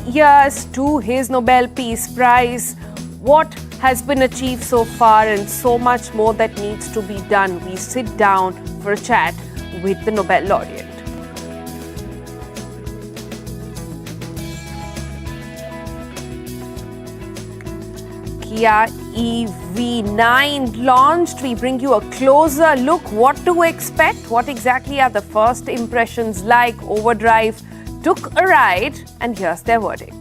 years to his Nobel Peace Prize. What has been achieved so far and so much more that needs to be done. We sit down for a chat with the Nobel laureate. Kia EV9 launched. We bring you a closer look. What to expect? What exactly are the first impressions like? Overdrive took a ride, and here's their verdict.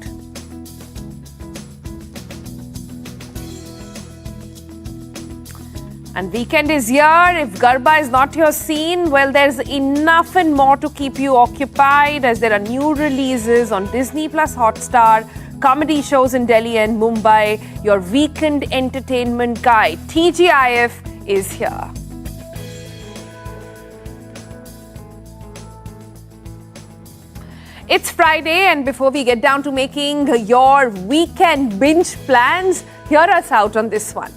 And weekend is here. If Garba is not your scene, well, there's enough and more to keep you occupied as there are new releases on Disney Plus Hotstar, comedy shows in Delhi and Mumbai. Your weekend entertainment guide, TGIF, is here. It's Friday, and before we get down to making your weekend binge plans, hear us out on this one.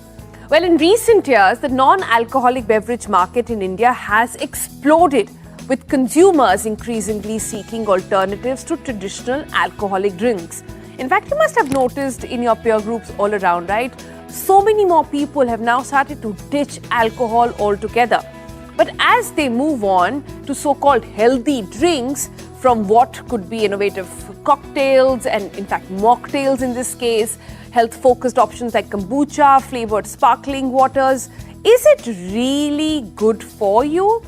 Well, in recent years, the non-alcoholic beverage market in India has exploded, with consumers increasingly seeking alternatives to traditional alcoholic drinks. In fact, you must have noticed in your peer groups all around, right? So many more people have now started to ditch alcohol altogether. But as they move on to so-called healthy drinks, from what could be innovative cocktails and in fact mocktails in this case, health-focused options like kombucha, flavored sparkling waters, is it really good for you?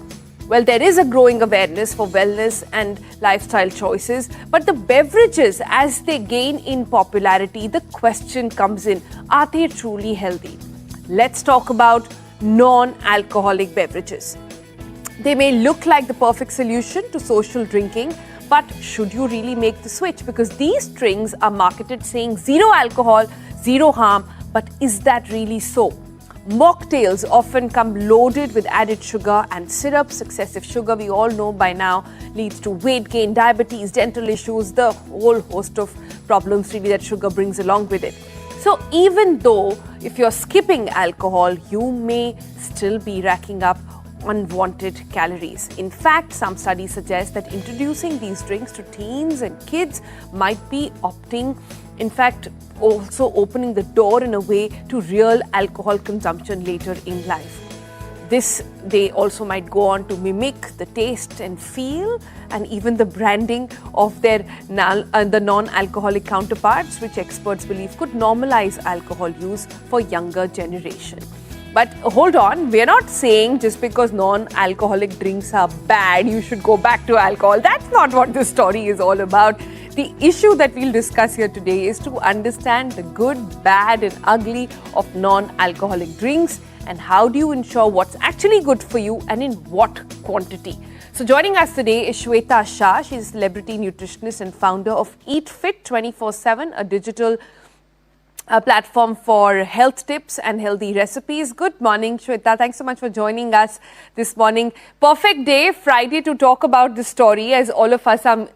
Well, there is a growing awareness for wellness and lifestyle choices, but the beverages, as they gain in popularity, the question comes in, are they truly healthy? Let's talk about non-alcoholic beverages. They may look like the perfect solution to social drinking, but should you really make the switch? Because these drinks are marketed saying zero alcohol, zero harm, but is that really so? Mocktails often come loaded with added sugar and syrups. Excessive sugar, we all know by now, leads to weight gain, diabetes, dental issues, the whole host of problems really that sugar brings along with it. So even though if you're skipping alcohol, you may still be racking up unwanted calories. In fact, some studies suggest that introducing these drinks to teens and kids might be also opening the door in a way to real alcohol consumption later in life. They also might go on to mimic the taste and feel and even the branding of their the non-alcoholic counterparts, which experts believe could normalize alcohol use for younger generation. But hold on, we're not saying just because non-alcoholic drinks are bad, you should go back to alcohol. That's not what this story is all about. The issue that we'll discuss here today is to understand the good, bad and ugly of non-alcoholic drinks and how do you ensure what's actually good for you and in what quantity. So joining us today is Shweta Shah. She's a celebrity nutritionist and founder of Eat Fit 24/7, a digital platform for health tips and healthy recipes. Good morning, Shweta. Thanks so much for joining us this morning. Perfect day, Friday, to talk about this story as all of us are,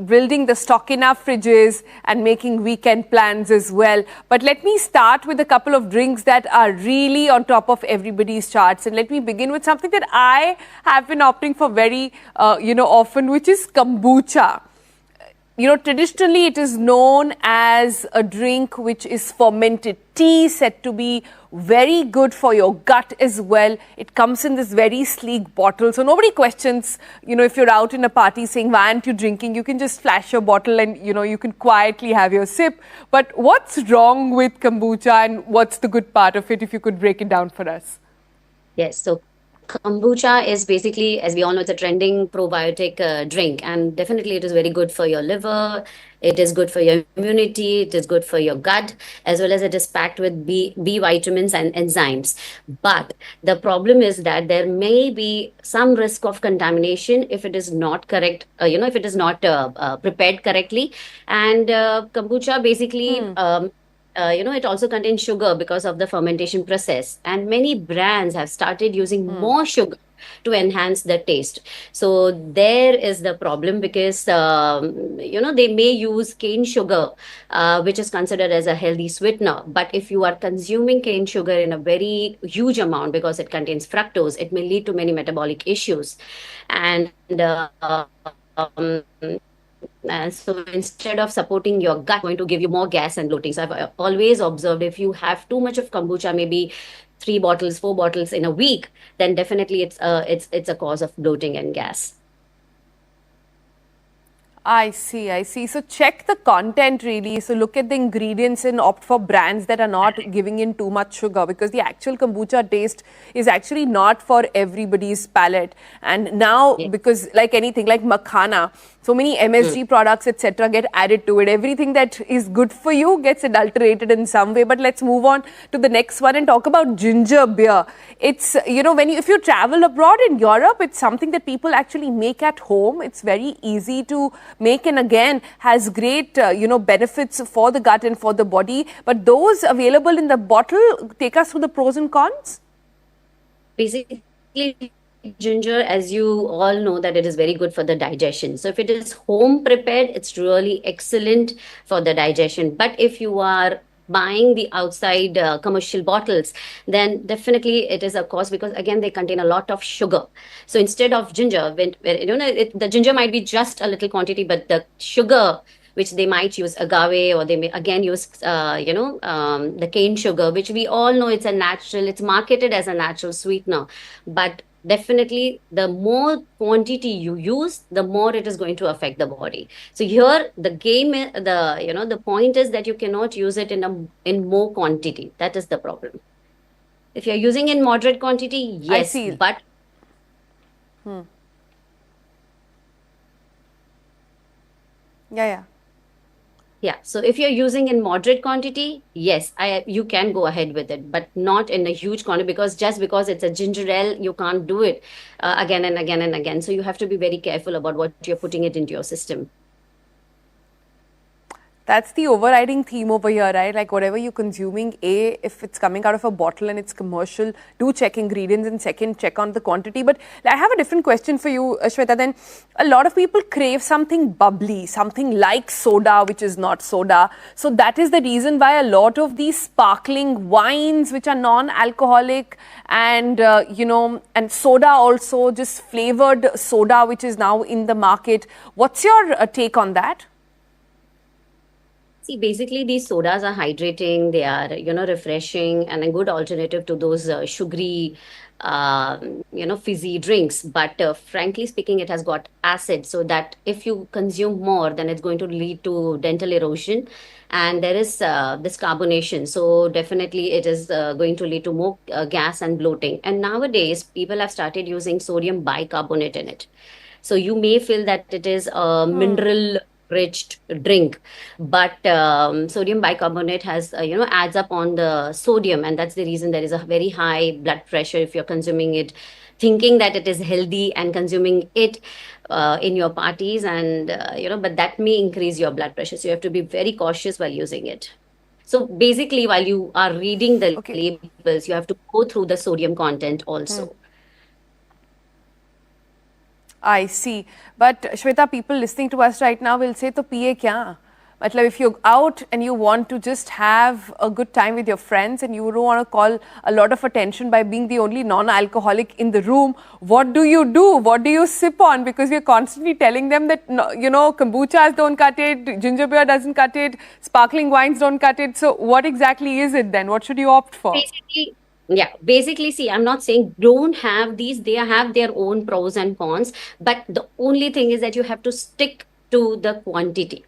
building the stock in our fridges and making weekend plans as well. But let me start with a couple of drinks that are really on top of everybody's charts. And let me begin with something that I have been opting for very, often, which is kombucha. Traditionally it is known as a drink which is fermented tea, said to be very good for your gut as well. It comes in this very sleek bottle. So nobody questions, if you're out in a party saying, why aren't you drinking? You can just flash your bottle and, you can quietly have your sip. But what's wrong with kombucha and what's the good part of it, if you could break it down for us? Yes, so kombucha is basically, as we all know, it's a trending probiotic drink, and definitely it is very good for your liver. It is good for your immunity. It is good for your gut, as well as it is packed with B vitamins and enzymes. But the problem is that there may be some risk of contamination if it is not correct, if it is not prepared correctly. And kombucha basically it also contains sugar because of the fermentation process. And many brands have started using more sugar to enhance the taste. So there is the problem because, they may use cane sugar, which is considered as a healthy sweetener. But if you are consuming cane sugar in a very huge amount because it contains fructose, it may lead to many metabolic issues. And So instead of supporting your gut, going to give you more gas and bloating. So I've always observed if you have too much of kombucha, maybe 3 bottles, 4 bottles in a week, then definitely it's a cause of bloating and gas. I see, I see. So check the content really. So look at the ingredients and opt for brands that are not giving in too much sugar, because the actual kombucha taste is actually not for everybody's palate. And now, Yeah. because like anything, like makhana, so many Mm. MSG products, etc., get added to it. Everything that is good for you gets adulterated in some way. But let's move on to the next one and talk about ginger beer. It's, when if you travel abroad in Europe, it's something that people actually make at home. It's very easy to make, and again has great benefits for the gut and for the body. But those available in the bottle, take us through the pros and cons. Basically, ginger, as you all know, that it is very good for the digestion. So if it is home prepared, it's really excellent for the digestion. But if you are buying the outside commercial bottles, then definitely it is a cost, because again they contain a lot of sugar. So instead of ginger, the ginger might be just a little quantity, but the sugar which they might use agave, or they may again use the cane sugar, which we all know it's marketed as a natural sweetener. But definitely the more quantity you use, the more it is going to affect the body. So here the the point is that you cannot use it in more quantity. That is the problem. If you're using in moderate quantity, I yes, see. but Yeah, yeah. yeah, so if you're using in moderate quantity, yes, you can go ahead with it, but not in a huge quantity, because just because it's a ginger ale, you can't do it again and again and again. So you have to be very careful about what you're putting it into your system. That's the overriding theme over here, right? Like whatever you're consuming, if it's coming out of a bottle and it's commercial, do check ingredients, and second, check on the quantity. But I have a different question for you, Shweta. Then a lot of people crave something bubbly, something like soda, which is not soda. So that is the reason why a lot of these sparkling wines, which are non-alcoholic, and and soda also, just flavored soda, which is now in the market. What's your take on that? See, basically, these sodas are hydrating, they are, refreshing, and a good alternative to those sugary, fizzy drinks. But frankly speaking, it has got acid, so that if you consume more, then it's going to lead to dental erosion. And there is this carbonation. So definitely, it is going to lead to more gas and bloating. And nowadays, people have started using sodium bicarbonate in it. So you may feel that it is a mineral rich drink, but sodium bicarbonate has adds up on the sodium, and that's the reason there is a very high blood pressure if you're consuming it, thinking that it is healthy and consuming it in your parties, and but that may increase your blood pressure. So you have to be very cautious while using it. So basically, while you are reading the Okay. labels, you have to go through the sodium content also. I see. But Shweta, people listening to us right now will say, to piye kya? Matlab, if you're out and you want to just have a good time with your friends and you don't want to call a lot of attention by being the only non-alcoholic in the room, what do you do? What do you sip on? Because we're constantly telling them that, kombuchas don't cut it, ginger beer doesn't cut it, sparkling wines don't cut it. So what exactly is it then? What should you opt for? Basically, see, I'm not saying don't have these, they have their own pros and cons, but the only thing is that you have to stick to the quantity,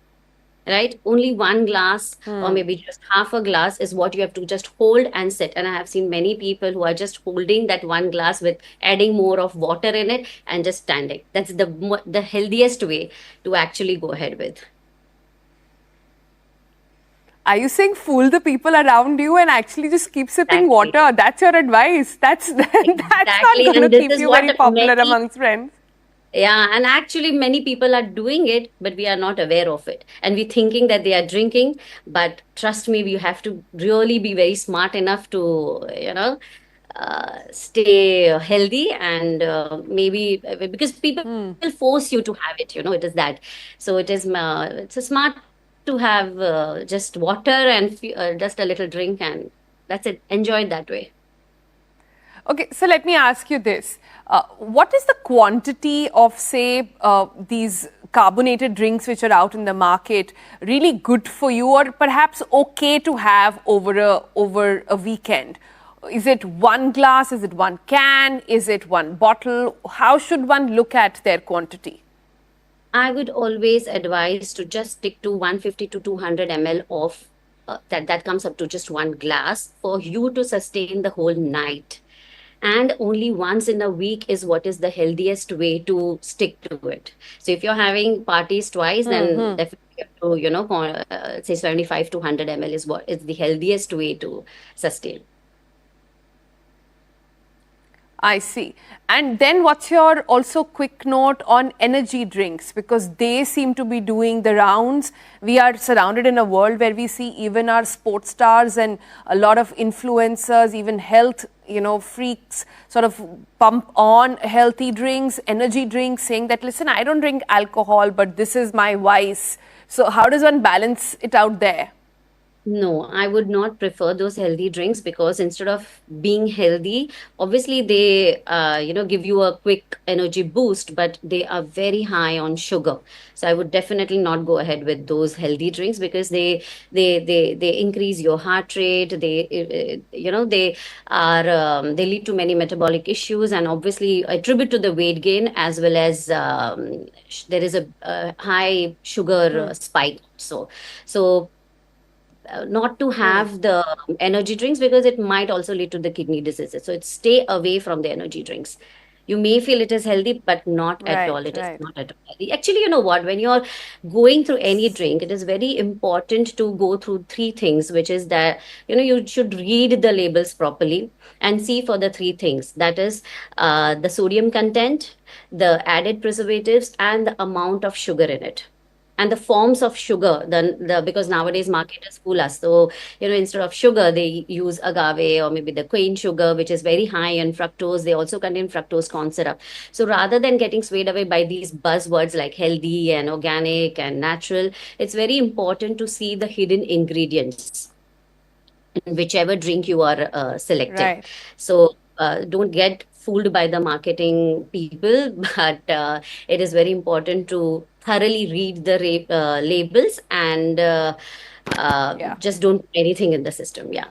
right? Only one glass or maybe just half a glass is what you have to just hold and sit. And I have seen many people who are just holding that one glass with adding more of water in it and just standing. That's the healthiest way to actually go ahead with. Are you saying fool the people around you and actually just keep sipping Exactly. water? That's your advice. That's not Exactly. going to And this keep is you what very popular many, amongst friends. yeah, and actually many people are doing it, but we are not aware of it. And we're thinking that they are drinking, but trust me, we have to really be very smart enough to, stay healthy, and maybe because people force you to have it, it is that. So it's a smart to have just water and just a little drink, and that's it. Enjoy it that way. Okay, so let me ask you this. What is the quantity of, say, these carbonated drinks which are out in the market really good for you, or perhaps okay to have over a weekend? Is it one glass? Is it one can? Is it one bottle? How should one look at their quantity? I would always advise to just stick to 150 to 200 ml of that comes up to just one glass for you to sustain the whole night. And only once in a week is what is the healthiest way to stick to it. So if you're having parties twice, then definitely you have to, say 75 to 100 ml is what is the healthiest way to sustain. I see. And then what's your also quick note on energy drinks? Because they seem to be doing the rounds. We are surrounded in a world where we see even our sports stars and a lot of influencers, even health, freaks sort of pump on healthy drinks, energy drinks, saying that, listen, I don't drink alcohol, but this is my vice. So how does one balance it out there? No, I would not prefer those healthy drinks because instead of being healthy, obviously they, give you a quick energy boost, but they are very high on sugar. So I would definitely not go ahead with those healthy drinks because they increase your heart rate. They lead to many metabolic issues and obviously attribute to the weight gain as well as there is a high sugar spike. So not to have the energy drinks because it might also lead to the kidney diseases. So it's stay away from the energy drinks. You may feel it is healthy, but not at all. It is not at all healthy. Actually, you know what? When you're going through any drink, it is very important to go through three things, which is that, you should read the labels properly and see for the three things. That is the sodium content, the added preservatives, and the amount of sugar in it. And the forms of sugar, because nowadays marketers fool us. So, instead of sugar, they use agave or maybe the cane sugar, which is very high in fructose. They also contain fructose corn syrup. So rather than getting swayed away by these buzzwords like healthy and organic and natural, it's very important to see the hidden ingredients in whichever drink you are selecting. Right. So don't get fooled by the marketing people, but it is very important to thoroughly read the labels and just don't put anything in the system. Yeah.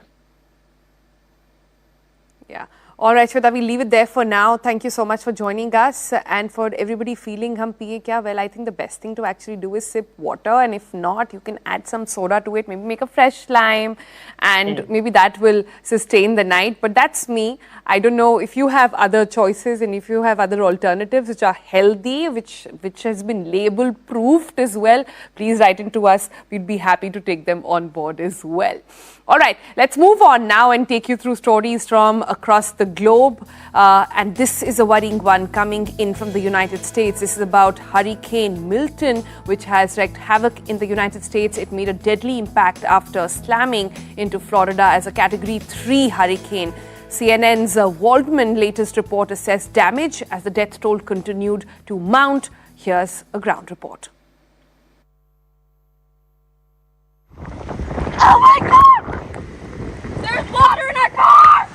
Yeah. All right, Shweta, we'll leave it there for now. Thank you so much for joining us. And for everybody feeling hum piye kya, well, I think the best thing to actually do is sip water. And if not, you can add some soda to it, maybe make a fresh lime, and maybe that will sustain the night. But that's me. I don't know if you have other choices and if you have other alternatives which are healthy, which has been label proofed as well, please write into us. We'd be happy to take them on board as well. All right, let's move on now and take you through stories from across the globe. And this is a worrying one coming in from the United States. This is about Hurricane Milton, which has wreaked havoc in the United States. It made a deadly impact after slamming into Florida as a Category 3 hurricane. CNN's Waldman latest report assessed damage as the death toll continued to mount. Here's a ground report. Oh my God! There's water in our car!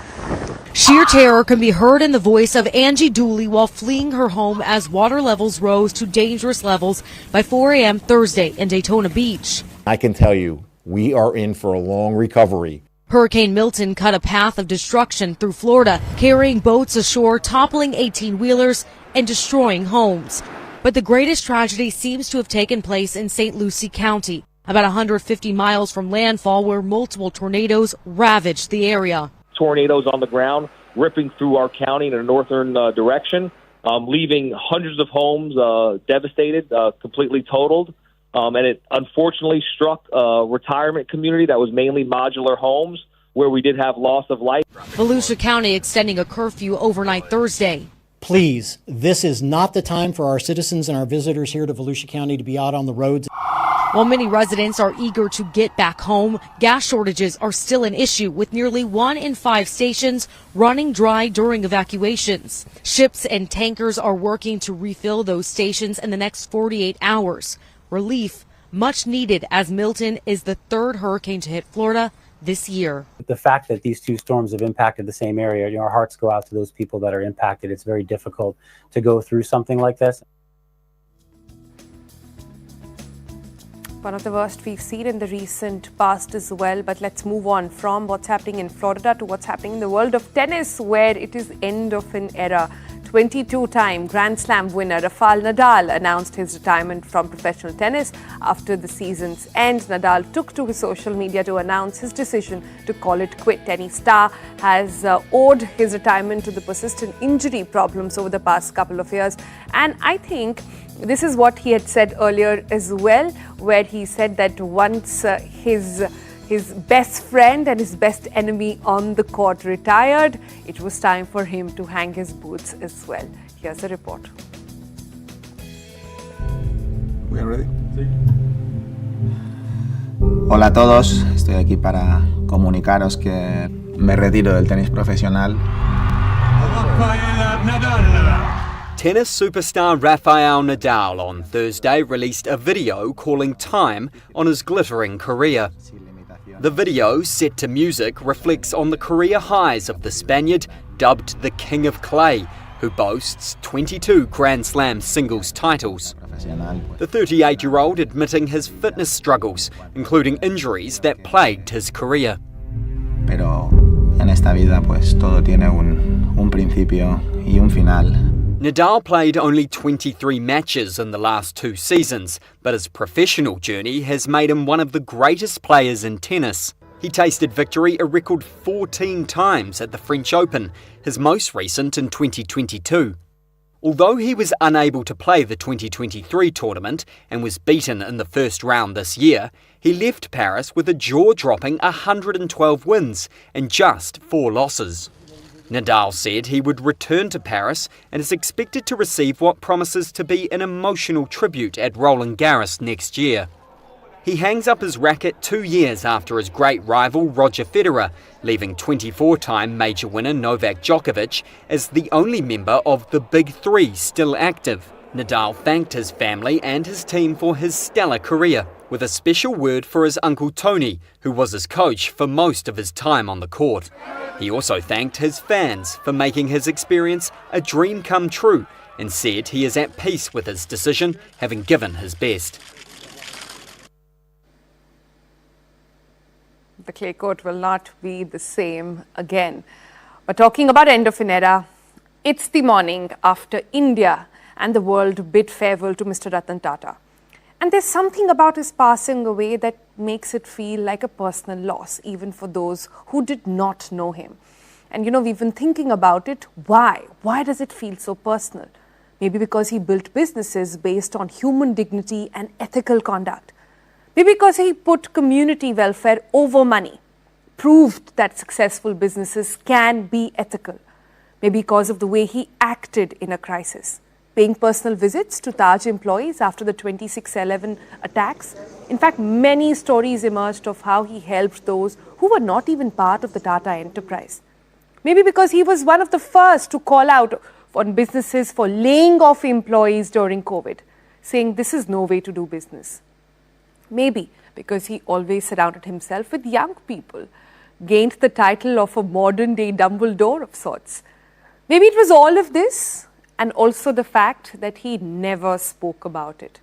Sheer terror can be heard in the voice of Angie Dooley while fleeing her home as water levels rose to dangerous levels by 4 a.m. Thursday in Daytona Beach. I can tell you, we are in for a long recovery. Hurricane Milton cut a path of destruction through Florida, carrying boats ashore, toppling 18-wheelers, and destroying homes. But the greatest tragedy seems to have taken place in St. Lucie County, about 150 miles from landfall, where multiple tornadoes ravaged the area. Tornadoes on the ground ripping through our county in a northern direction, leaving hundreds of homes devastated, completely totaled. And it unfortunately struck a retirement community that was mainly modular homes where we did have loss of life. Volusia County extending a curfew overnight Thursday. Please, this is not the time for our citizens and our visitors here to Volusia County to be out on the roads. While many residents are eager to get back home, gas shortages are still an issue, with nearly 1 in 5 stations running dry during evacuations. Ships and tankers are working to refill those stations in the next 48 hours. Relief much needed, as Milton is the third hurricane to hit Florida this year. The fact that these two storms have impacted the same area, our hearts go out to those people that are impacted. It's very difficult to go through something like this. One of the worst we've seen in the recent past as well. But let's move on from what's happening in Florida to what's happening in the world of tennis, where it is end of an era. 22-time Grand Slam winner Rafael Nadal announced his retirement from professional tennis after the season's end. Nadal took to his social media to announce his decision to call it quit. Tennis star has owed his retirement to the persistent injury problems over the past couple of years. And I think this is what he had said earlier as well, where he said that once his best friend and his best enemy on the court retired, it was time for him to hang his boots as well. Here's the report. We are ready. Hola a todos, estoy aquí para comunicaros que me retiro del tenis profesional. Tennis superstar Rafael Nadal on Thursday released a video calling time on his glittering career. The video, set to music, reflects on the career highs of the Spaniard, dubbed the King of Clay, who boasts 22 Grand Slam singles titles. The 38-year-old admitting his fitness struggles, including injuries that plagued his career. Pero en esta vida pues todo tiene un principio y un final. Nadal played only 23 matches in the last 2 seasons, but his professional journey has made him one of the greatest players in tennis. He tasted victory a record 14 times at the French Open, his most recent in 2022. Although he was unable to play the 2023 tournament and was beaten in the first round this year, he left Paris with a jaw-dropping 112 wins and just 4 losses. Nadal said he would return to Paris and is expected to receive what promises to be an emotional tribute at Roland Garros next year. He hangs up his racket 2 years after his great rival Roger Federer, leaving 24-time major winner Novak Djokovic as the only member of the Big Three still active. Nadal thanked his family and his team for his stellar career, with a special word for his uncle Tony, who was his coach for most of his time on the court. He also thanked his fans for making his experience a dream come true and said he is at peace with his decision, having given his best. The clay court will not be the same again. But talking about end of an era, it's the morning after India and the world bid farewell to Mr. Ratan Tata. And there's something about his passing away that makes it feel like a personal loss, even for those who did not know him. And we've been thinking about it. Why? Why does it feel so personal? Maybe because he built businesses based on human dignity and ethical conduct. Maybe because he put community welfare over money, proved that successful businesses can be ethical. Maybe because of the way he acted in a crisis, paying personal visits to Taj employees after the 26/11 attacks. In fact, many stories emerged of how he helped those who were not even part of the Tata enterprise. Maybe because he was one of the first to call out on businesses for laying off employees during COVID, saying this is no way to do business. Maybe because he always surrounded himself with young people, gained the title of a modern-day Dumbledore of sorts. Maybe it was all of this, and also the fact that he never spoke about it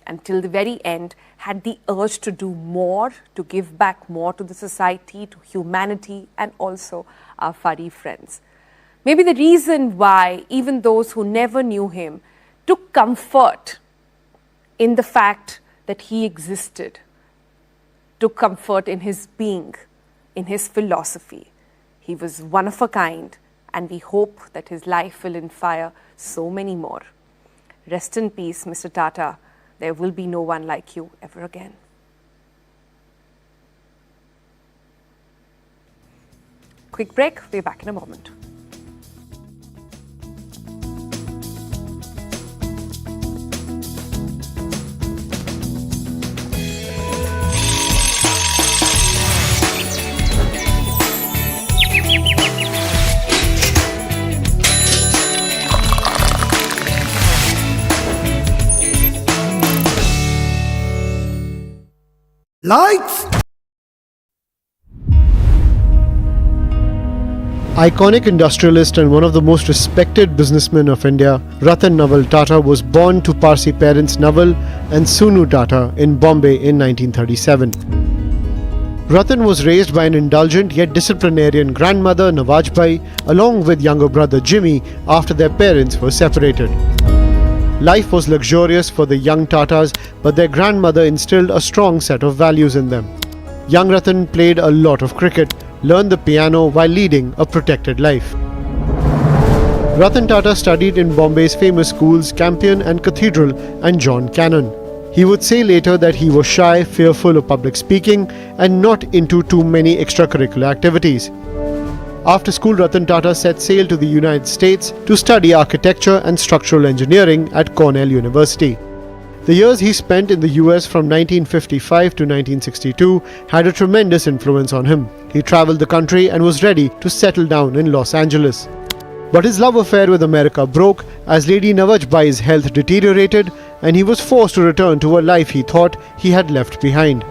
until the very end, had the urge to do more, to give back more to the society, to humanity, and also our furry friends. Maybe the reason why even those who never knew him took comfort in the fact that he existed, took comfort in his being, in his philosophy. He was one of a kind, and we hope that his life will inspire so many more. Rest in peace, Mr. Tata. There will be no one like you ever again. Quick break. We're back in a moment. Lights! Iconic industrialist and one of the most respected businessmen of India, Ratan Naval Tata was born to Parsi parents Naval and Sunu Tata in Bombay in 1937. Ratan was raised by an indulgent yet disciplinarian grandmother Nawajbai along with younger brother Jimmy after their parents were separated. Life was luxurious for the young Tatas, but their grandmother instilled a strong set of values in them. Young Ratan played a lot of cricket, learned the piano while leading a protected life. Ratan Tata studied in Bombay's famous schools Campion and Cathedral and John Cannon. He would say later that he was shy, fearful of public speaking and not into too many extracurricular activities. After school, Ratan Tata set sail to the United States to study architecture and structural engineering at Cornell University. The years he spent in the US from 1955 to 1962 had a tremendous influence on him. He traveled the country and was ready to settle down in Los Angeles. But his love affair with America broke as Lady Nawajbai's health deteriorated and he was forced to return to a life he thought he had left behind.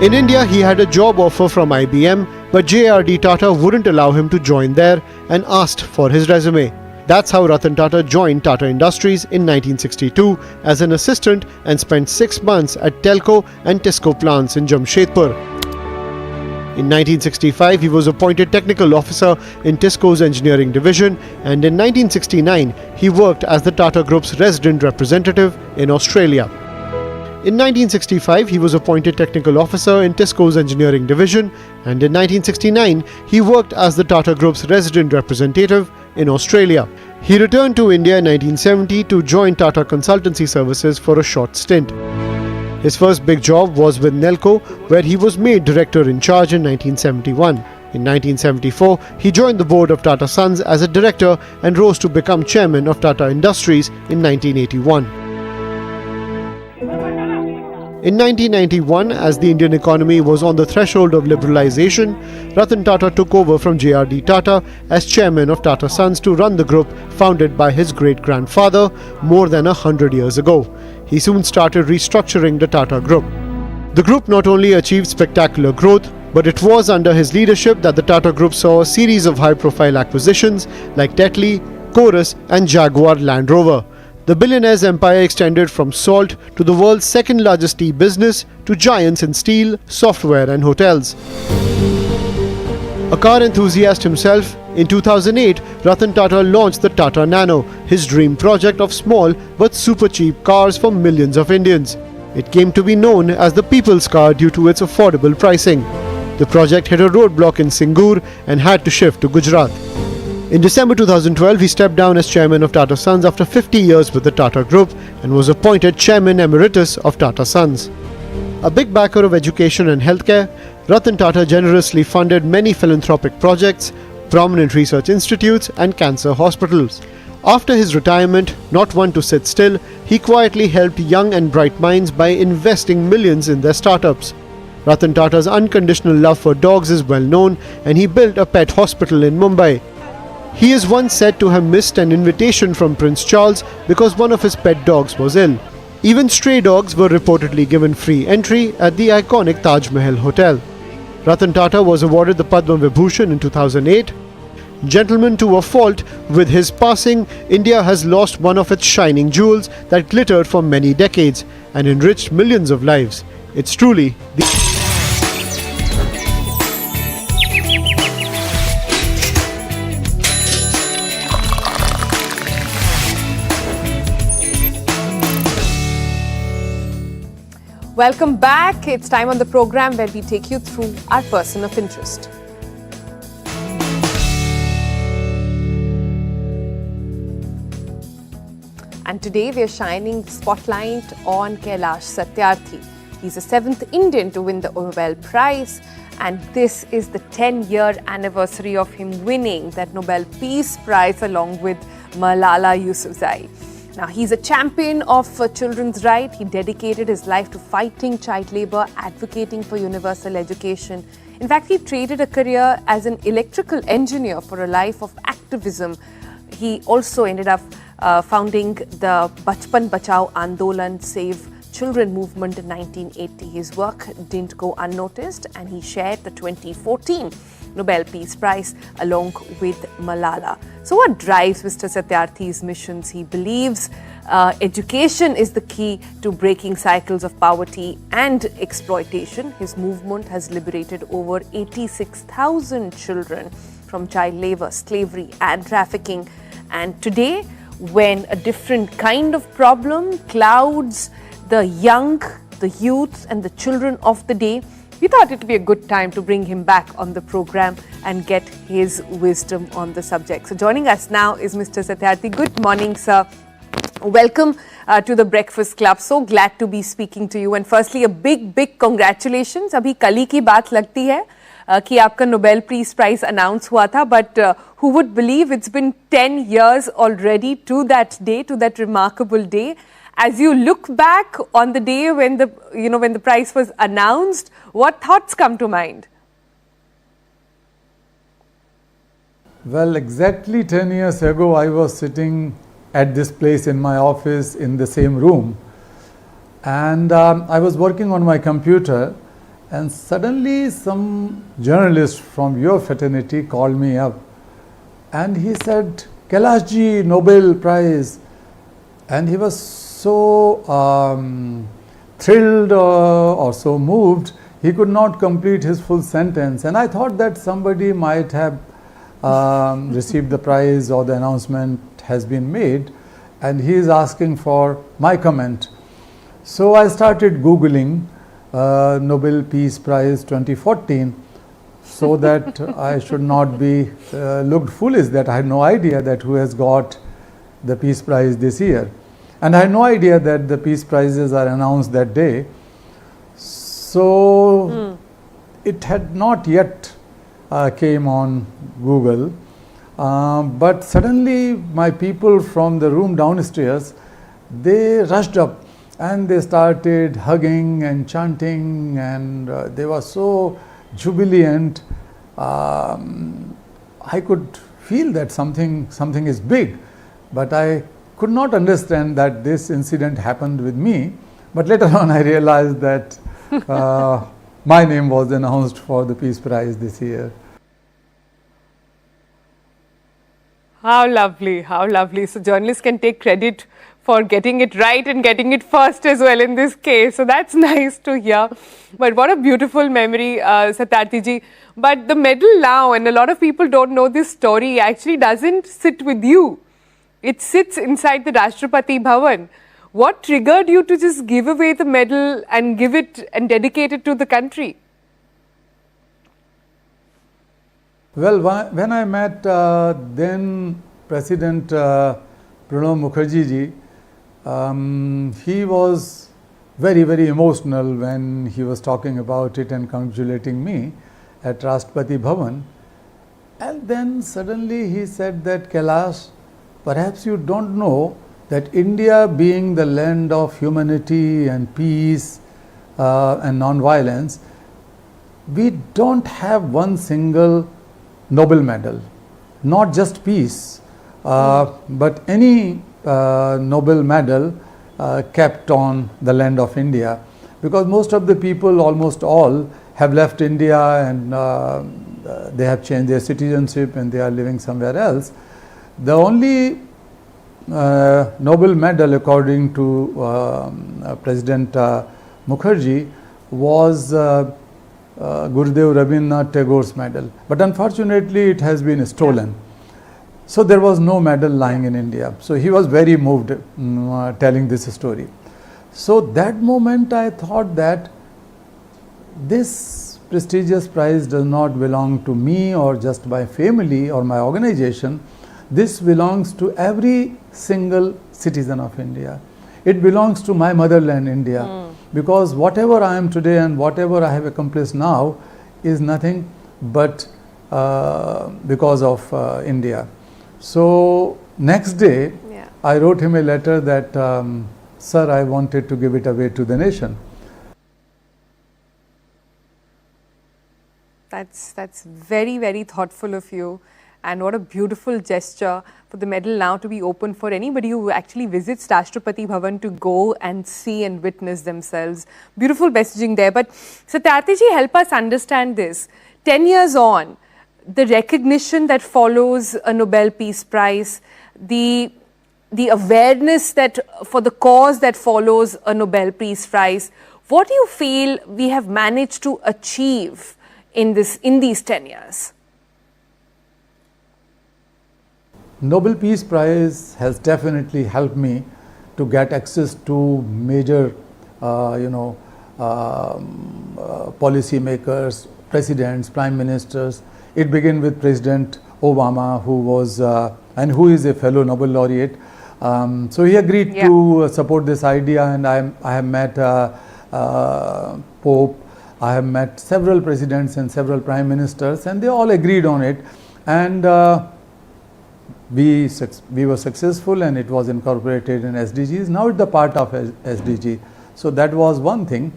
In India, he had a job offer from IBM, but JRD Tata wouldn't allow him to join there and asked for his resume. That's how Ratan Tata joined Tata Industries in 1962 as an assistant and spent 6 months at Telco and Tisco plants in Jamshedpur. In 1965, he was appointed technical officer in Tisco's engineering division, and in 1969, he worked as the Tata Group's resident representative in Australia. In 1965, he was appointed technical officer in Tisco's engineering division, and in 1969, he worked as the Tata Group's resident representative in Australia. He returned to India in 1970 to join Tata Consultancy Services for a short stint. His first big job was with Nelco, where he was made director in charge in 1971. In 1974, he joined the board of Tata Sons as a director and rose to become chairman of Tata Industries in 1981. In 1991, as the Indian economy was on the threshold of liberalization, Ratan Tata took over from JRD Tata as chairman of Tata Sons to run the group founded by his great-grandfather more than 100 years ago. He soon started restructuring the Tata Group. The group not only achieved spectacular growth, but it was under his leadership that the Tata Group saw a series of high-profile acquisitions like Tetley, Chorus and Jaguar Land Rover. The billionaire's empire extended from salt to the world's second-largest tea business to giants in steel, software and hotels. A car enthusiast himself, in 2008, Ratan Tata launched the Tata Nano, his dream project of small but super cheap cars for millions of Indians. It came to be known as the people's car due to its affordable pricing. The project hit a roadblock in Singh and had to shift to Gujarat. In December 2012, he stepped down as chairman of Tata Sons after 50 years with the Tata Group and was appointed chairman emeritus of Tata Sons. A big backer of education and healthcare, Ratan Tata generously funded many philanthropic projects, prominent research institutes and cancer hospitals. After his retirement, not one to sit still, he quietly helped young and bright minds by investing millions in their startups. Ratan Tata's unconditional love for dogs is well known, and he built a pet hospital in Mumbai. He is once said to have missed an invitation from Prince Charles because one of his pet dogs was ill. Even stray dogs were reportedly given free entry at the iconic Taj Mahal Hotel. Ratan Tata was awarded the Padma Vibhushan in 2008. Gentleman, to a fault, with his passing, India has lost one of its shining jewels that glittered for many decades and enriched millions of lives. It's truly the... Welcome back. It's time on the program where we take you through our person of interest. And today we are shining the spotlight on Kailash Satyarthi. He's the 7th Indian to win the Nobel Prize, and this is the 10-year anniversary of him winning that Nobel Peace Prize along with Malala Yousafzai. Now, he's a champion of children's rights. He dedicated his life to fighting child labor, advocating for universal education. In fact, he traded a career as an electrical engineer for a life of activism. He also ended up founding the Bachpan Bachao Andolan, Save children movement in 1980. His work didn't go unnoticed, and he shared the 2014 Nobel Peace Prize along with Malala. So what drives Mr. Satyarthi's missions? He believes education is the key to breaking cycles of poverty and exploitation. His movement has liberated over 86,000 children from child labor, slavery and trafficking. And today, when a different kind of problem clouds the young, the youth and the children of the day, we thought it would be a good time to bring him back on the program and get his wisdom on the subject. So joining us now is Mr. Satyarthi. Good morning, sir. Welcome to the Breakfast Club. So glad to be speaking to you. And firstly, a big congratulations. Abhi kali ki baat lagti hai कि आपका Nobel Peace Prize announce हुआ था, but who would believe it's been 10 years already to that day, to that remarkable day. As you look back on the day when the prize was announced, what thoughts come to mind? Well, exactly 10 years ago, I was sitting at this place in my office in the same room, and I was working on my computer, and suddenly some journalist from your fraternity called me up, and he said, "Kailash ji, Nobel Prize," and he was so thrilled or so moved, he could not complete his full sentence. And I thought that somebody might have received the prize or the announcement has been made, and he is asking for my comment. So I started Googling Nobel Peace Prize 2014 so that I should not be looked foolish that I had no idea that who has got the Peace Prize this year. And I had no idea that the Peace Prizes are announced that day. So it had not yet came on Google. But suddenly my people from the room downstairs, they rushed up and they started hugging and chanting, and they were so jubilant. I could feel that something is big, but I could not understand that this incident happened with me. But later on I realized that my name was announced for the Peace Prize this year. How lovely, how lovely. So journalists can take credit for getting it right and getting it first as well in this case. So that's nice to hear. But what a beautiful memory, Satyarthi ji. But the medal now, and a lot of people don't know this story, actually doesn't sit with you. It sits inside the Rashtrapati Bhavan. What triggered you to just give away the medal and give it and dedicate it to the country? Well, when I met then President Pranab Mukherjee ji, he was very emotional when he was talking about it and congratulating me at Rashtrapati Bhavan. And then suddenly he said that, "Kailash, perhaps you don't know that India, being the land of humanity and peace and non-violence, we don't have one single Nobel medal, not just peace, but any Nobel medal kept on the land of India, because most of the people, almost all, have left India and they have changed their citizenship and they are living somewhere else. The only Nobel medal, according to President Mukherjee, was Gurudev Rabindranath Tagore's medal, but unfortunately it has been stolen. So there was no medal lying in India. So he was very moved telling this story. So that moment I thought that this prestigious prize does not belong to me or just my family or my organization. This belongs to every single citizen of India. It belongs to my motherland, India. Because whatever I am today and whatever I have accomplished now is nothing but because of India. So next day, I wrote him a letter that, "Sir, I wanted to give it away to the nation." That's very thoughtful of you. And what a beautiful gesture for the medal now to be open for anybody who actually visits Rashtrapati Bhavan to go and see and witness themselves. Beautiful messaging there. But Satyarthi ji, help us understand this. 10 years on, the recognition that follows a Nobel Peace Prize, the awareness that for the cause that follows a Nobel Peace Prize, what do you feel we have managed to achieve in these 10 years? Nobel Peace Prize has definitely helped me to get access to major, policy makers, presidents, prime ministers. It began with President Obama, who was and who is a fellow Nobel laureate. So he agreed to support this idea, and I have met Pope. I have met several presidents and several prime ministers, and they all agreed on it. And we were successful, and it was incorporated in SDGs. Now it's the part of SDG. So that was one thing.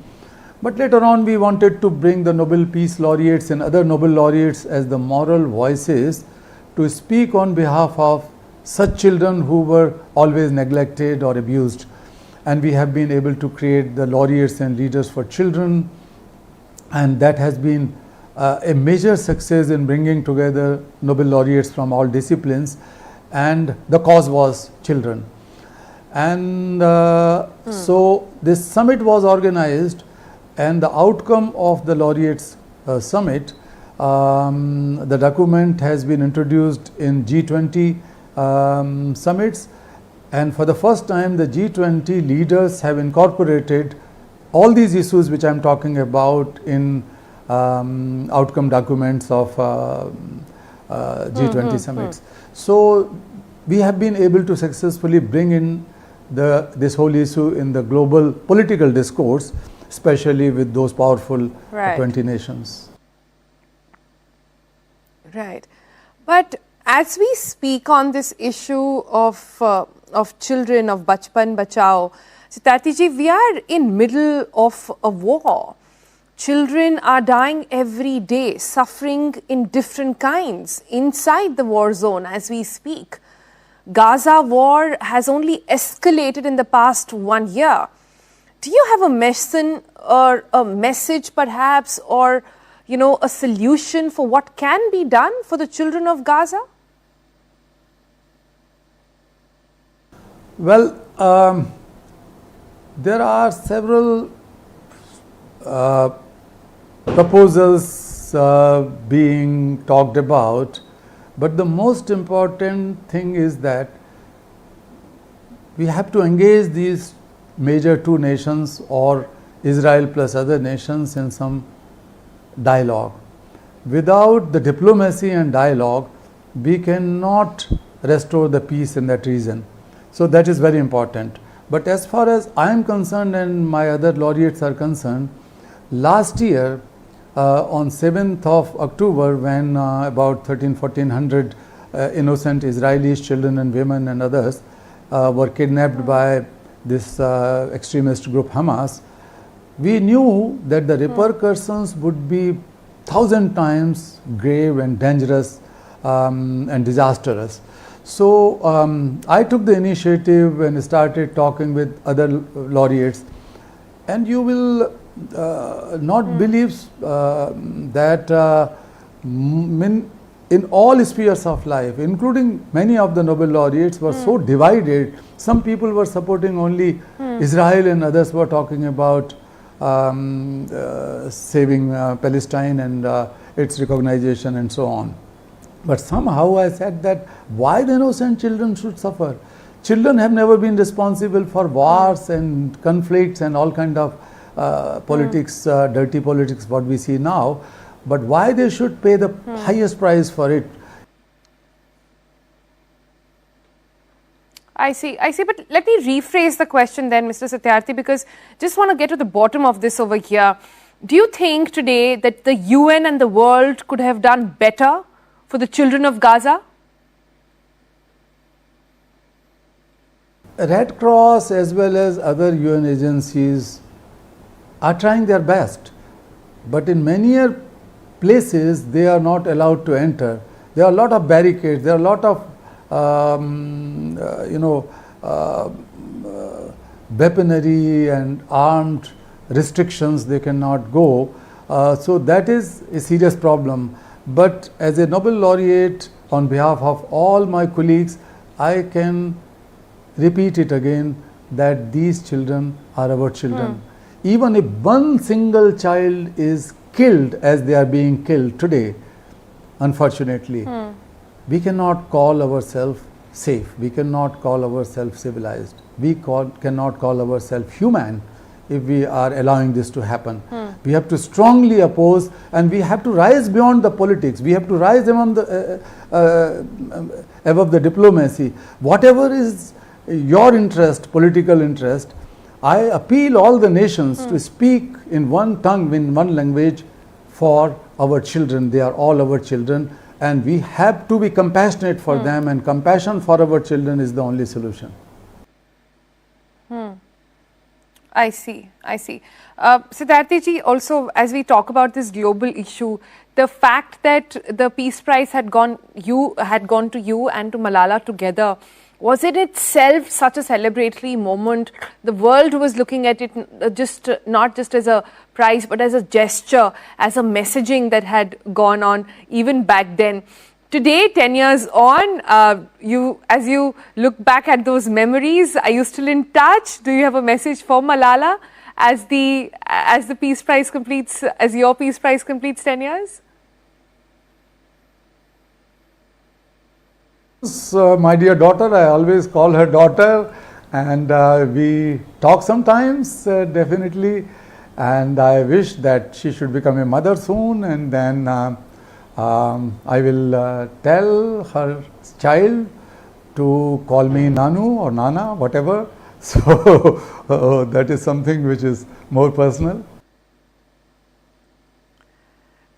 But later on, we wanted to bring the Nobel Peace Laureates and other Nobel laureates as the moral voices to speak on behalf of such children who were always neglected or abused. And we have been able to create the laureates and leaders for children, and that has been a major success in bringing together Nobel laureates from all disciplines, and the cause was children. And so this summit was organized, and the outcome of the laureates summit, the document has been introduced in G20 summits, and for the first time the G20 leaders have incorporated all these issues which I am talking about in outcome documents of G20 summits. So we have been able to successfully bring in this whole issue in the global political discourse, especially with those powerful 20 nations. Right. But as we speak on this issue of children, of Bachpan Bachao, Satyarthi ji, we are in middle of a war. Children are dying every day, suffering in different kinds inside the war zone as we speak. Gaza war has only escalated in the past 1 year. Do you have a lesson or a message perhaps, or a solution for what can be done for the children of Gaza? Well, there are several proposals being talked about, but the most important thing is that we have to engage these major two nations or Israel plus other nations in some dialogue. Without the diplomacy and dialogue, we cannot restore the peace in that region. So that is very important. But as far as I am concerned and my other laureates are concerned, last year on 7th of October, when about 1,400 innocent Israelis, children and women and others were kidnapped by this extremist group Hamas, we knew that the repercussions would be 1,000 times grave and dangerous and disastrous. So I took the initiative and started talking with other laureates, and you will not believe that in all spheres of life, including many of the Nobel laureates, were so divided. Some people were supporting only Israel, and others were talking about saving Palestine and its recognition and so on. But somehow I said that why the innocent children should suffer? Children have never been responsible for wars and conflicts and all kind of politics, dirty politics, what we see now. But why they should pay the highest price for it? I see. But let me rephrase the question then, Mr. Satyarthi, because just want to get to the bottom of this over here. Do you think today that the UN and the world could have done better for the children of Gaza? Red Cross as well as other UN agencies are trying their best, but in many places they are not allowed to enter. There are a lot of barricades. There are a lot of weaponry and armed restrictions. They cannot go. So that is a serious problem. But as a Nobel laureate, on behalf of all my colleagues, I can repeat it again that these children are our children. Even if one single child is killed as they are being killed today, unfortunately, we cannot call ourselves safe. We cannot call ourselves civilized. We cannot call ourselves human if we are allowing this to happen. We have to strongly oppose, and we have to rise beyond the politics. We have to rise above the diplomacy. Whatever is your interest, political interest, I appeal all the nations to speak in one tongue, in one language for our children. They are all our children, and we have to be compassionate for them, and compassion for our children is the only solution. I see. Siddharthi ji, also as we talk about this global issue, the fact that the Peace Prize had gone to you and to Malala together, was it itself such a celebratory moment? The world was looking at it not just as a prize, but as a gesture, as a messaging that had gone on even back then. Today, 10 years on, as you look back at those memories, are you still in touch? Do you have a message for Malala as the Peace Prize completes, as your Peace Prize completes 10 years? My dear daughter, I always call her daughter, and we talk sometimes, definitely, and I wish that she should become a mother soon, and then I will tell her child to call me Nanu or Nana, whatever. So that is something which is more personal.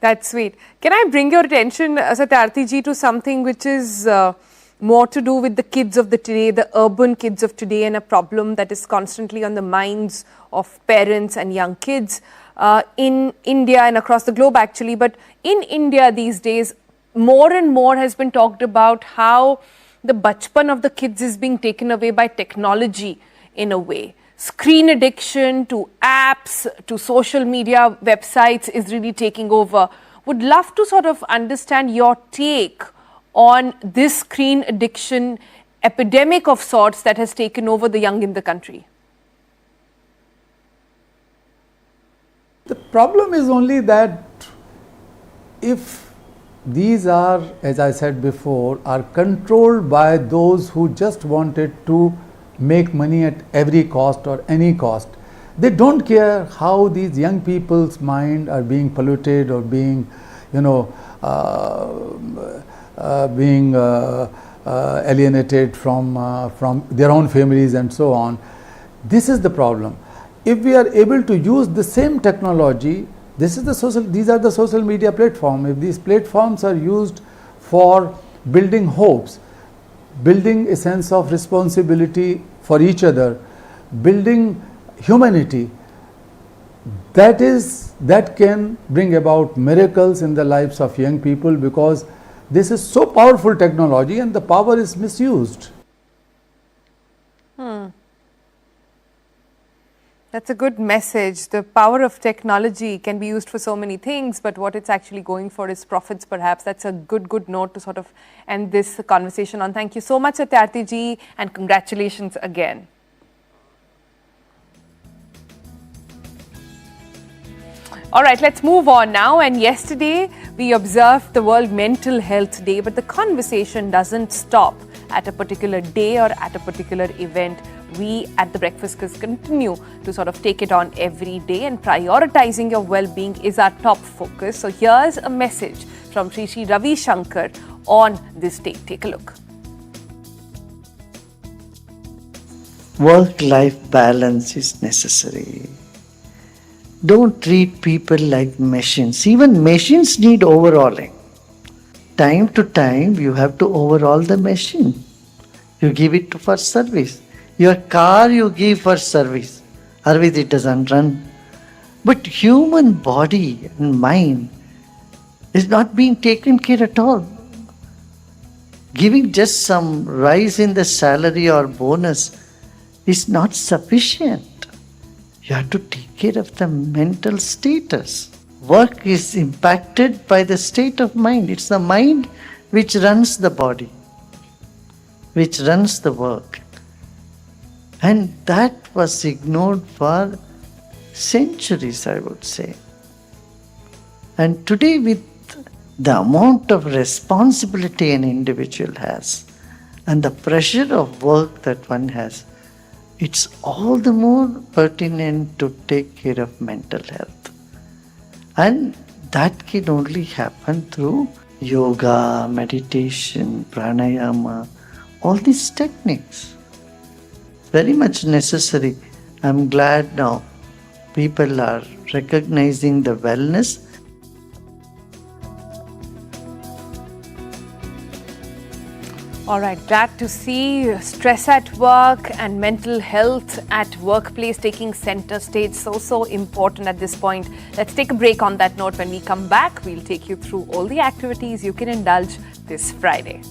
That's sweet. Can I bring your attention, Siddharthi ji, to something which is more to do with the kids of the today, the urban kids of today, and a problem that is constantly on the minds of parents and young kids in India and across the globe actually. But in India these days, more and more has been talked about how the bachpan of the kids is being taken away by technology in a way. Screen addiction to apps, to social media websites is really taking over. Would love to sort of understand your take on this screen addiction epidemic of sorts that has taken over the young in the country. The problem is only that if these are, as I said before, are controlled by those who just wanted to make money at every cost or any cost, they don't care how these young people's mind are being polluted or being, alienated from their own families and so on. This is the problem. If we are able to use the same technology, these are the social media platforms. If these platforms are used for building hopes, building a sense of responsibility for each other, building humanity, that can bring about miracles in the lives of young people, because this is so powerful technology and the power is misused. That's a good message. The power of technology can be used for so many things, but what it's actually going for is profits perhaps. That's a good note to sort of end this conversation on. Thank you so much, Siddharthi ji, and congratulations again. All right, let's move on now. And yesterday we observed the World Mental Health Day, but the conversation doesn't stop at a particular day or at a particular event. We at the Breakfast Quiz continue to sort of take it on every day, and prioritizing your well-being is our top focus. So here's a message from Sri Ravi Shankar on this day. Take a look. Work-life balance is necessary. Don't treat people like machines. Even machines need overhauling. Time to time, you have to overhaul the machine. You give it for service. Your car you give for service. Otherwise it doesn't run. But human body and mind is not being taken care at all. Giving just some rise in the salary or bonus is not sufficient. You have to take care of the mental status. Work is impacted by the state of mind. It's the mind which runs the body, which runs the work. And that was ignored for centuries, I would say. And today, with the amount of responsibility an individual has and the pressure of work that one has, it's all the more pertinent to take care of mental health. And that can only happen through yoga, meditation, pranayama, all these techniques. Very much necessary. I'm glad now people are recognizing the wellness. All right, glad to see stress at work and mental health at workplace taking center stage. So important at this point. Let's take a break on that note. When we come back, we'll take you through all the activities you can indulge this Friday.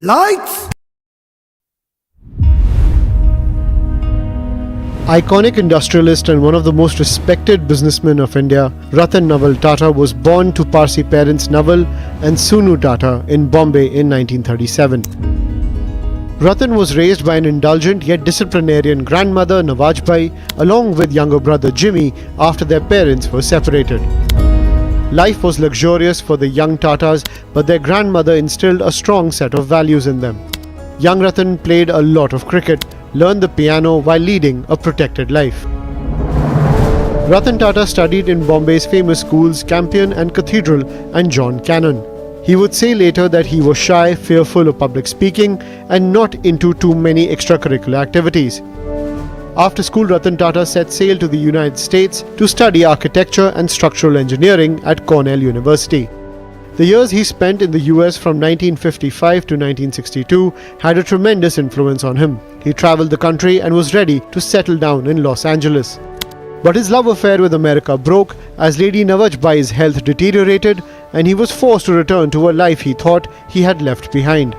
Lights! Iconic industrialist and one of the most respected businessmen of India, Ratan Naval Tata was born to Parsi parents Naval and Sunu Tata in Bombay in 1937. Ratan was raised by an indulgent yet disciplinarian grandmother Nawajbai along with younger brother Jimmy after their parents were separated. Life was luxurious for the young Tatas, but their grandmother instilled a strong set of values in them. Young Ratan played a lot of cricket, learned the piano while leading a protected life. Ratan Tata studied in Bombay's famous schools Campion and Cathedral and John Cannon. He would say later that he was shy, fearful of public speaking and not into too many extracurricular activities. After school, Ratan Tata set sail to the United States to study architecture and structural engineering at Cornell University. The years he spent in the US from 1955 to 1962 had a tremendous influence on him. He traveled the country and was ready to settle down in Los Angeles. But his love affair with America broke as Lady Nawajbai's health deteriorated and he was forced to return to a life he thought he had left behind.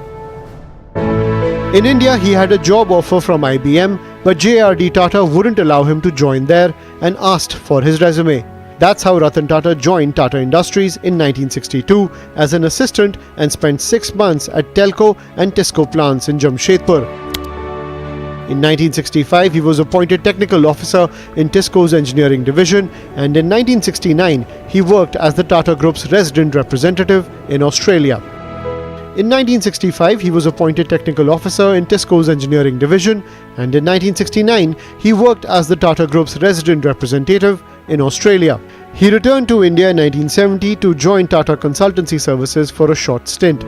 In India, he had a job offer from IBM, but JRD Tata wouldn't allow him to join there and asked for his resume. That's how Ratan Tata joined Tata Industries in 1962 as an assistant and spent 6 months at Telco and Tisco plants in Jamshedpur. In 1965, he was appointed technical officer in Tisco's engineering division, and in 1969, he worked as the Tata Group's resident representative in Australia. In 1965, he was appointed technical officer in Tisco's engineering division, and in 1969, he worked as the Tata Group's resident representative in Australia. He returned to India in 1970 to join Tata Consultancy Services for a short stint.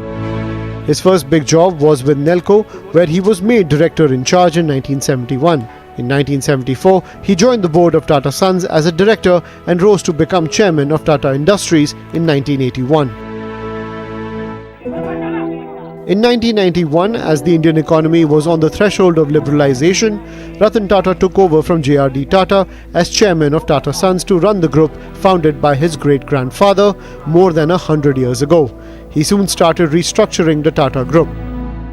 His first big job was with Nelco, where he was made director in charge in 1971. In 1974, he joined the board of Tata Sons as a director and rose to become chairman of Tata Industries in 1981. In 1991, as the Indian economy was on the threshold of liberalization, Ratan Tata took over from JRD Tata as chairman of Tata Sons to run the group founded by his great-grandfather more than 100 years ago. He soon started restructuring the Tata Group.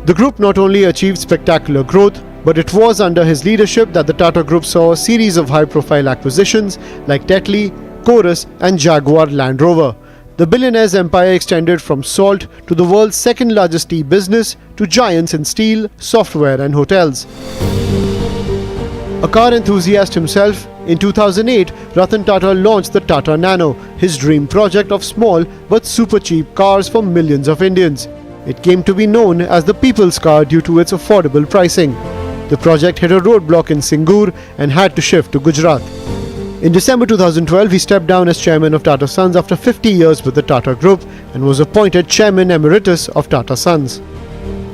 The group not only achieved spectacular growth, but it was under his leadership that the Tata Group saw a series of high-profile acquisitions like Tetley, Chorus and Jaguar Land Rover. The billionaire's empire extended from salt to the world's second-largest tea business to giants in steel, software and hotels. A car enthusiast himself, in 2008, Ratan Tata launched the Tata Nano, his dream project of small but super cheap cars for millions of Indians. It came to be known as the people's car due to its affordable pricing. The project hit a roadblock in Singur and had to shift to Gujarat. In December 2012, he stepped down as chairman of Tata Sons after 50 years with the Tata Group and was appointed chairman emeritus of Tata Sons.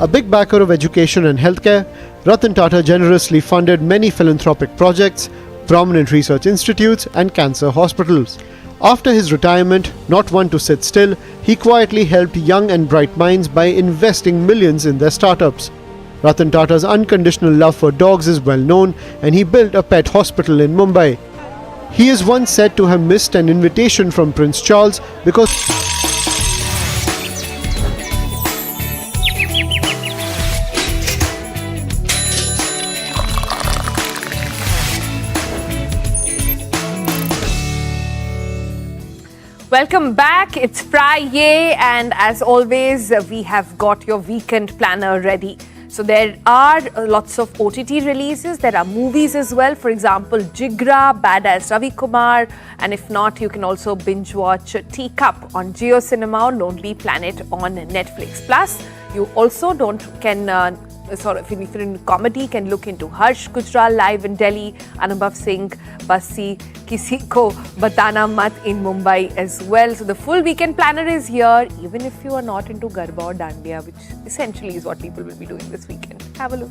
A big backer of education and healthcare, Ratan Tata generously funded many philanthropic projects, prominent research institutes, and cancer hospitals. After his retirement, not one to sit still, he quietly helped young and bright minds by investing millions in their startups. Ratan Tata's unconditional love for dogs is well known, and he built a pet hospital in Mumbai. He is once said to have missed an invitation from Prince Charles because Welcome back. It's Friday, and as always, we have got your weekend planner ready. So there are lots of OTT releases. There are movies as well. For example, Jigra, Badass Ravi Kumar, and if not, you can also binge watch Teacup on Jio Cinema or Lonely Planet on Netflix. Plus, you also if you're in comedy, can look into Harsh Gujral live in Delhi, Anubhav Singh, Basi, Kisi Ko Batana Mat in Mumbai as well. So the full weekend planner is here, even if you are not into Garba or Dandiya, which essentially is what people will be doing this weekend. Have a look.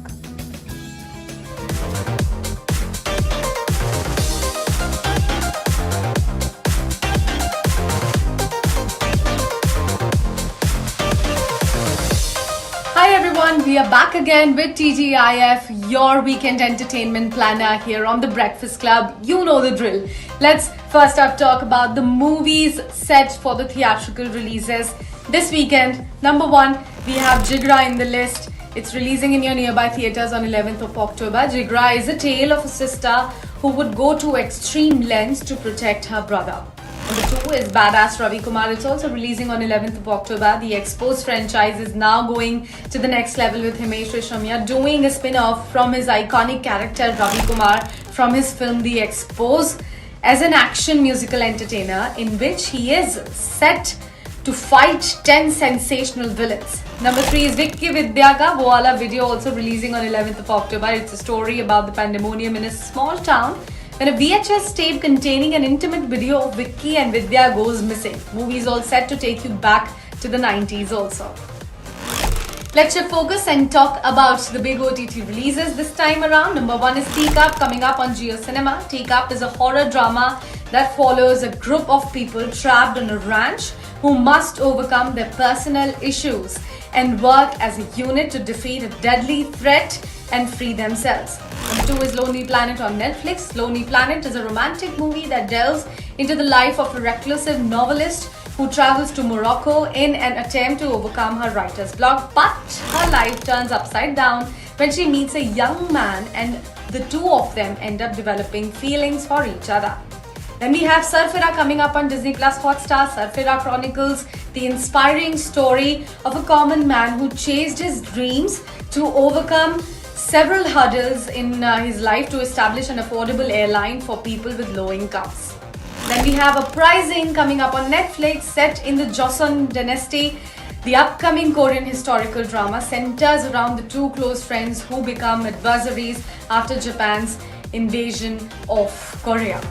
Hi everyone, we are back again with TGIF, your weekend entertainment planner here on The Breakfast Club. You know the drill. Let's first up talk about the movies set for the theatrical releases this weekend. Number 1, we have Jigra in the list. It's releasing in your nearby theatres on 11th of October. Jigra is a tale of a sister who would go to extreme lengths to protect her brother. Number 2 is Badass Ravi Kumar. It's also releasing on 11th of October. The Exposed franchise is now going to the next level with Himesh Reshammiya doing a spin-off from his iconic character Ravi Kumar from his film The Exposed as an action musical entertainer in which he is set to fight 10 sensational villains. Number 3 is Vicky Vidya Ka Wo Wala video, also releasing on 11th of October. It's a story about the pandemonium in a small town when a VHS tape containing an intimate video of Vicky and Vidya goes missing. Movie is all set to take you back to the 90s also. Let's shift focus and talk about the big OTT releases this time around. Number 1 is Teacup, coming up on Jio Cinema. Teacup is a horror drama that follows a group of people trapped on a ranch who must overcome their personal issues and work as a unit to defeat a deadly threat and free themselves. Number 2 is Lonely Planet on Netflix. Lonely Planet is a romantic movie that delves into the life of a reclusive novelist who travels to Morocco in an attempt to overcome her writer's block, but her life turns upside down when she meets a young man and the two of them end up developing feelings for each other. Then we have Sarfira coming up on Disney Plus Hotstar. Sarfira chronicles the inspiring story of a common man who chased his dreams to overcome several hurdles in his life to establish an affordable airline for people with low incomes. Then we have Uprising coming up on Netflix, set in the Joseon dynasty. The upcoming Korean historical drama centers around the two close friends who become adversaries after Japan's invasion of Korea.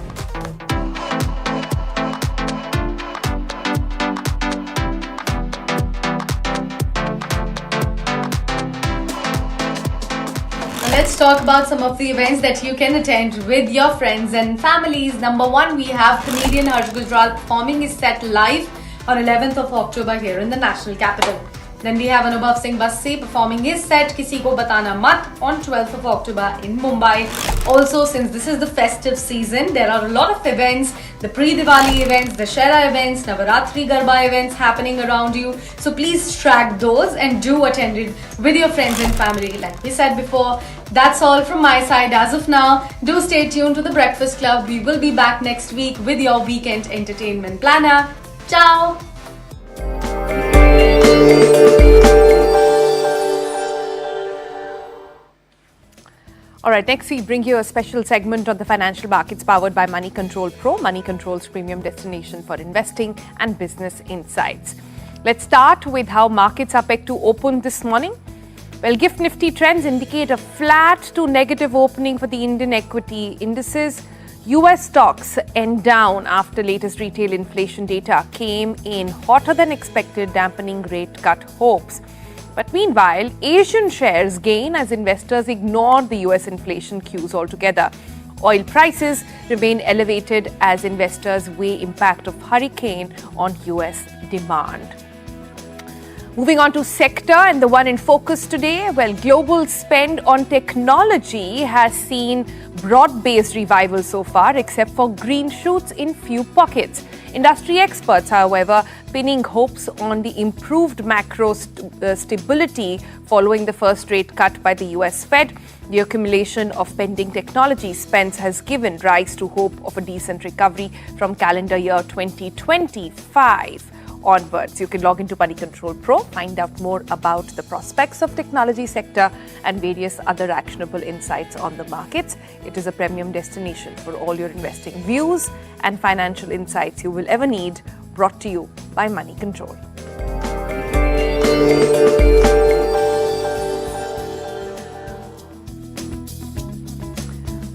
Let's talk about some of the events that you can attend with your friends and families. Number 1, we have comedian Harsh Gujral performing his set live on 11th of October here in the national capital. Then we have Anubhav Singh Basi performing his set Kisi Ko Batana Mat on 12th of October in Mumbai. Also, since this is the festive season, there are a lot of events, the pre-Diwali events, the Shera events, Navratri Garba events happening around you. So please track those and do attend it with your friends and family. Like we said before, that's all from my side as of now. Do stay tuned to The Breakfast Club. We will be back next week with your weekend entertainment planner. Ciao! All right, next we bring you a special segment on the financial markets powered by Money Control Pro, Money Control's premium destination for investing and business insights. Let's start with how markets are pegged to open this morning. Well, GIFT Nifty trends indicate a flat to negative opening for the Indian equity indices. US stocks end down after latest retail inflation data came in hotter than expected, dampening rate cut hopes. But meanwhile, Asian shares gain as investors ignore the US inflation cues altogether. Oil prices remain elevated as investors weigh impact of hurricane on US demand. Moving on to sector and the one in focus today, well, global spend on technology has seen broad-based revival so far, except for green shoots in few pockets. Industry experts, however, pinning hopes on the improved macro stability following the first rate cut by the US Fed. The accumulation of pending technology spends has given rise to hope of a decent recovery from calendar year 2025. Onwards. You can log into Money Control Pro, find out more about the prospects of technology sector and various other actionable insights on the markets. It is a premium destination for all your investing views and financial insights you will ever need, brought to you by Money Control.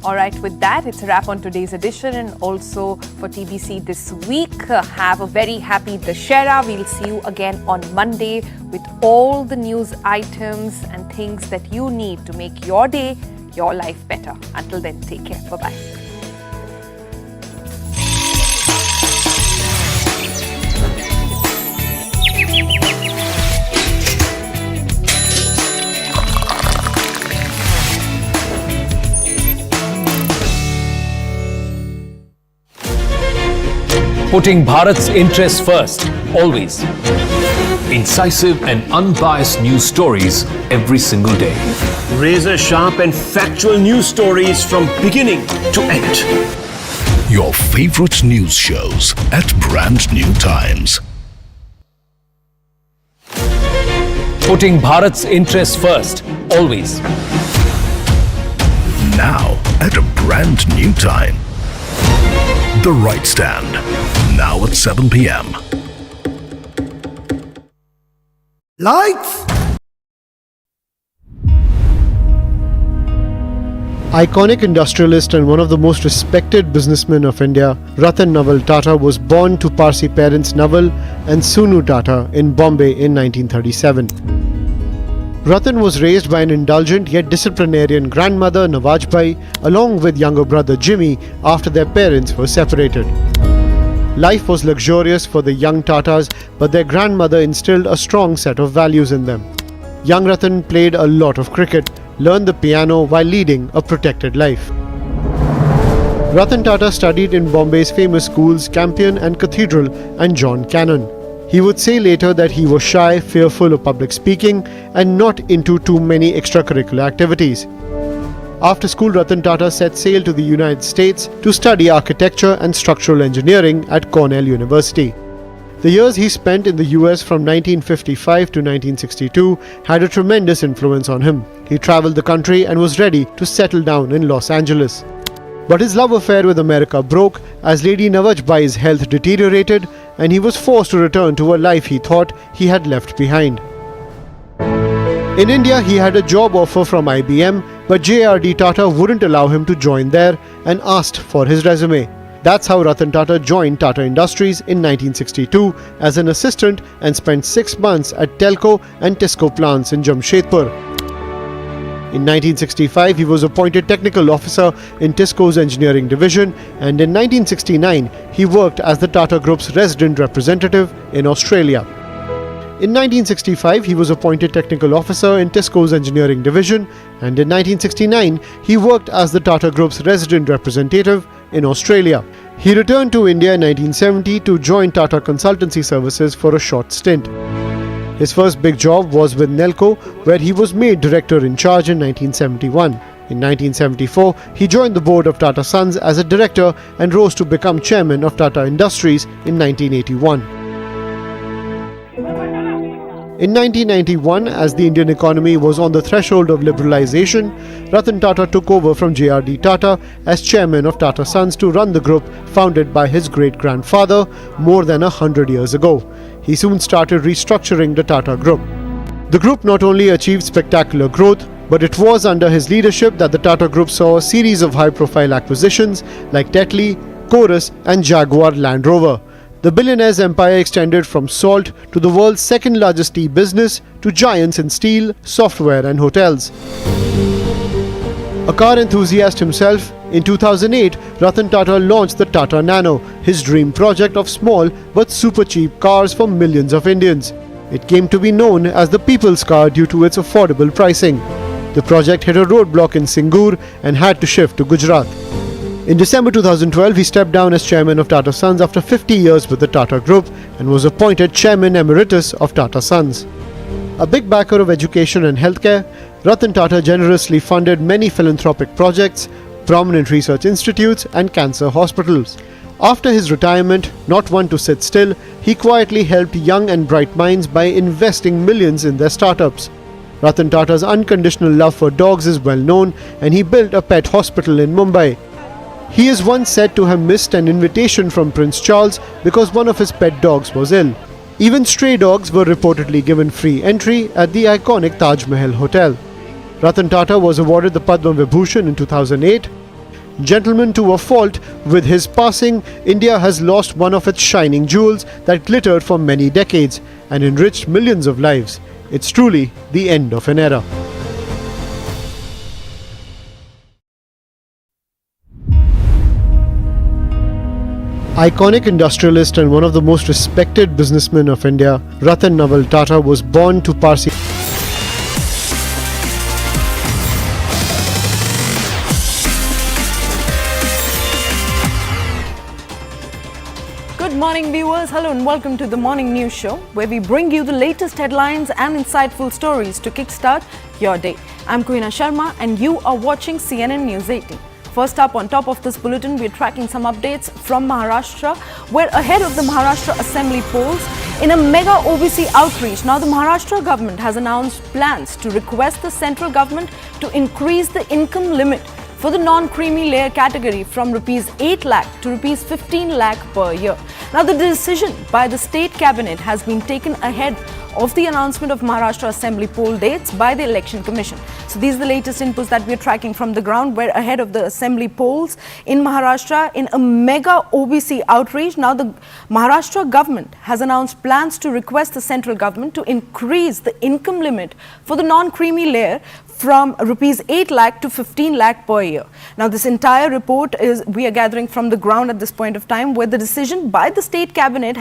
All right, with that, it's a wrap on today's edition and also for TBC this week. Have a very happy Dussehra. We'll see you again on Monday with all the news items and things that you need to make your day, your life better. Until then, take care. Bye-bye. Putting Bharat's interests first, always. Incisive and unbiased news stories every single day. Razor-sharp and factual news stories from beginning to end. Your favorite news shows at brand new times. Putting Bharat's interests first, always. Now at a brand new time. The Right Stand, now at 7 p.m. Lights! Iconic industrialist and one of the most respected businessmen of India, Ratan Naval Tata was born to Parsi parents Naval and Sunu Tata in Bombay in 1937. Ratan was raised by an indulgent yet disciplinarian grandmother Nawajbai along with younger brother Jimmy after their parents were separated. Life was luxurious for the young Tatas, but their grandmother instilled a strong set of values in them. Young Ratan played a lot of cricket, learned the piano while leading a protected life. Ratan Tata studied in Bombay's famous schools Campion and Cathedral and John Cannon. He would say later that he was shy, fearful of public speaking and not into too many extracurricular activities. After school, Ratan Tata set sail to the United States to study architecture and structural engineering at Cornell University. The years he spent in the US from 1955 to 1962 had a tremendous influence on him. He traveled the country and was ready to settle down in Los Angeles. But his love affair with America broke as Lady Nawajbai's health deteriorated and he was forced to return to a life he thought he had left behind. In India, he had a job offer from IBM, but JRD Tata wouldn't allow him to join there and asked for his resume. That's how Ratan Tata joined Tata Industries in 1962 as an assistant and spent 6 months at Telco and Tisco plants in Jamshedpur. In 1965, he was appointed technical officer in Tisco's engineering division, and in 1969, he worked as the Tata Group's resident representative in Australia. In 1965, he was appointed technical officer in Tisco's engineering division, and in 1969, he worked as the Tata Group's resident representative in Australia. He returned to India in 1970 to join Tata Consultancy Services for a short stint. His first big job was with Nelco, where he was made director in charge in 1971. In 1974, he joined the board of Tata Sons as a director and rose to become chairman of Tata Industries in 1981. In 1991, as the Indian economy was on the threshold of liberalization, Ratan Tata took over from JRD Tata as chairman of Tata Sons to run the group founded by his great-grandfather more than 100 years ago. He soon started restructuring the Tata Group. The group not only achieved spectacular growth, but it was under his leadership that the Tata Group saw a series of high-profile acquisitions like Tetley, Chorus and Jaguar Land Rover. The billionaire's empire extended from salt to the world's second-largest tea business to giants in steel, software and hotels. A car enthusiast himself, In 2008, Ratan Tata launched the Tata Nano, his dream project of small but super cheap cars for millions of Indians. It came to be known as the people's car due to its affordable pricing. The project hit a roadblock in Singh and had to shift to Gujarat. In December 2012, he stepped down as chairman of Tata Sons after 50 years with the Tata Group and was appointed chairman emeritus of Tata Sons. A big backer of education and healthcare, Ratan Tata generously funded many philanthropic projects, prominent research institutes and cancer hospitals. After his retirement, not one to sit still, he quietly helped young and bright minds by investing millions in their startups. Ratan Tata's unconditional love for dogs is well known, and he built a pet hospital in Mumbai. He is once said to have missed an invitation from Prince Charles because one of his pet dogs was ill. Even stray dogs were reportedly given free entry at the iconic Taj Mahal Hotel. Ratan Tata was awarded the Padma Vibhushan in 2008. Gentleman to a fault, with his passing, India has lost one of its shining jewels that glittered for many decades and enriched millions of lives. It's truly the end of an era. Iconic industrialist and one of the most respected businessmen of India, Ratan Naval Tata was born to Parsi. Good morning viewers, hello and welcome to the Morning News Show, where we bring you the latest headlines and insightful stories to kickstart your day. I'm Kuhina Sharma and you are watching CNN News 18. First up, on top of this bulletin, we're tracking some updates from Maharashtra, where ahead of the Maharashtra Assembly polls, in a mega OBC outreach, now the Maharashtra government has announced plans to request the central government to increase the income limit for the non-creamy layer category from rupees 8 lakh to rupees 15 lakh per year. Now, the decision by the state cabinet has been taken ahead of the announcement of Maharashtra Assembly poll dates by the Election Commission. So these are the latest inputs that we're tracking from the ground, where ahead of the Assembly polls in Maharashtra, in a mega OBC outreach, now the Maharashtra government has announced plans to request the central government to increase the income limit for the non-creamy layer from rupees 8 lakh to 15 lakh per year. Now, this entire report we are gathering from the ground at this point of time, where the decision by the state cabinet has